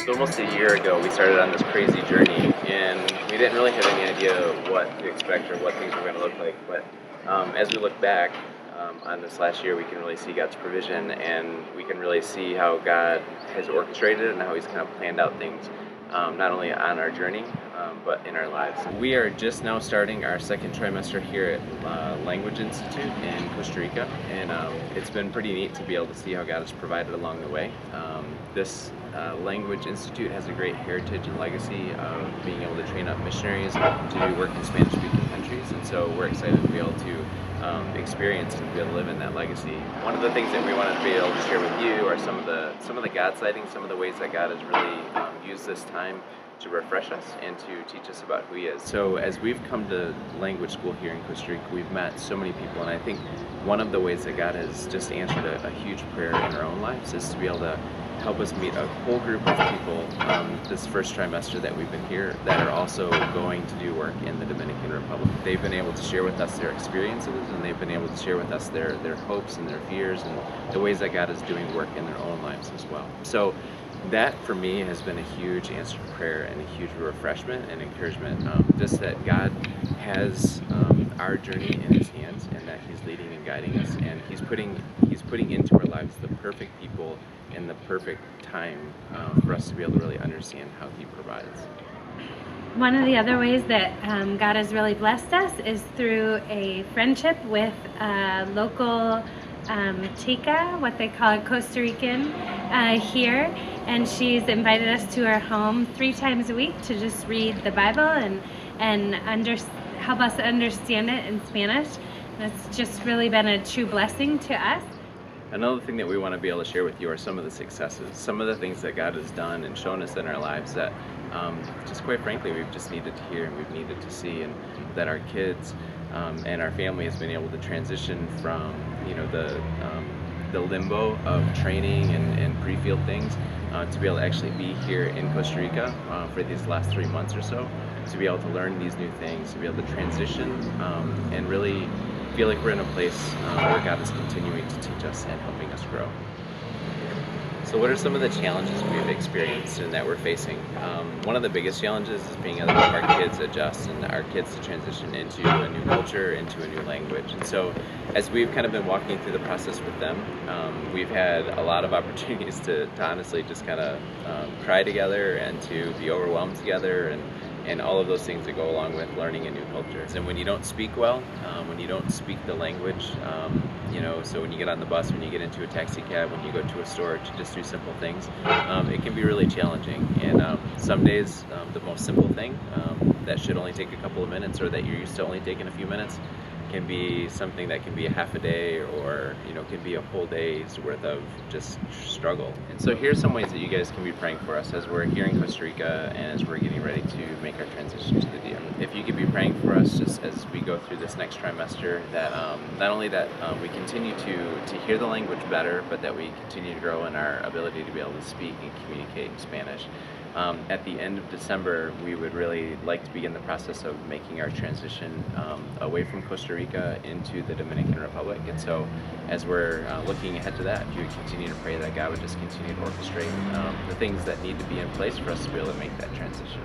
So almost a year ago, we started on this crazy journey, and we didn't really have any idea what to expect or what things were going to look like. But as we look back on this last year, we can really see God's provision, and we can really see how God has orchestrated and how He's kind of planned out things, not only on our journey, but in our lives. We are just now starting our second trimester here at Language Institute in Costa Rica, and it's been pretty neat to be able to see how God has provided along the way. This Language Institute has a great heritage and legacy of being able to train up missionaries to do work in Spanish-speaking countries, and so we're excited to be able to experience and be able to live in that legacy. One of the things that we wanted to be able to share with you are some of the God sightings, some of the ways that God has really used this time to refresh us and to teach us about who He is. So as we've come to language school here in Costa Rica, we've met so many people, and I think one of the ways that God has just answered a huge prayer in our own lives is to be able to help us meet a whole group of people this first trimester that we've been here that are also going to do work in the Dominican Republic. They've been able to share with us their experiences, and they've been able to share with us their hopes and their fears and the ways that God is doing work in their own lives as well. So that for me has been a huge answer to prayer and a huge refreshment and encouragement, just that God has our journey in His hands, and that He's leading and guiding us, and He's putting into our lives the perfect people in the perfect time for us to be able to really understand how He provides. One of the other ways that God has really blessed us is through a friendship with a local chica, what they call a Costa Rican here, and she's invited us to her home 3 times a week to just read the Bible and help us understand it in Spanish. It's just really been a true blessing to us. Another thing that we want to be able to share with you are some of the successes, some of the things that God has done and shown us in our lives that just quite frankly we've just needed to hear and we've needed to see, and that our kids and our family has been able to transition from the limbo of training and pre-field things to be able to actually be here in Costa Rica for these last 3 months or so, to be able to learn these new things, to be able to transition and really feel like we're in a place where God is continuing to teach us and helping us grow. So what are some of the challenges we've experienced and that we're facing? One of the biggest challenges is being able to help our kids adjust and our kids to transition into a new culture, into a new language. And so as we've kind of been walking through the process with them, we've had a lot of opportunities to honestly just kind of cry together and to be overwhelmed together, and all of those things that go along with learning a new culture. And when you don't speak well, when you don't speak the language, so when you get on the bus, when you get into a taxi cab, when you go to a store to just do simple things, it can be really challenging. And some days, the most simple thing that should only take a couple of minutes, or that you're used to only taking a few minutes, can be something that can be a half a day, or can be a whole day's worth of just struggle. And so here's some ways that you guys can be praying for us as we're here in Costa Rica and as we're getting ready to make our transition to the DM. If you could be praying for us just as we go through this next trimester, that not only that we continue to hear the language better, but that we continue to grow in our ability to be able to speak and communicate in Spanish. At the end of December, we would really like to begin the process of making our transition away from Costa Rica into the Dominican Republic. And so as we're looking ahead to that, you would continue to pray that God would just continue to orchestrate the things that need to be in place for us to be able to make that transition.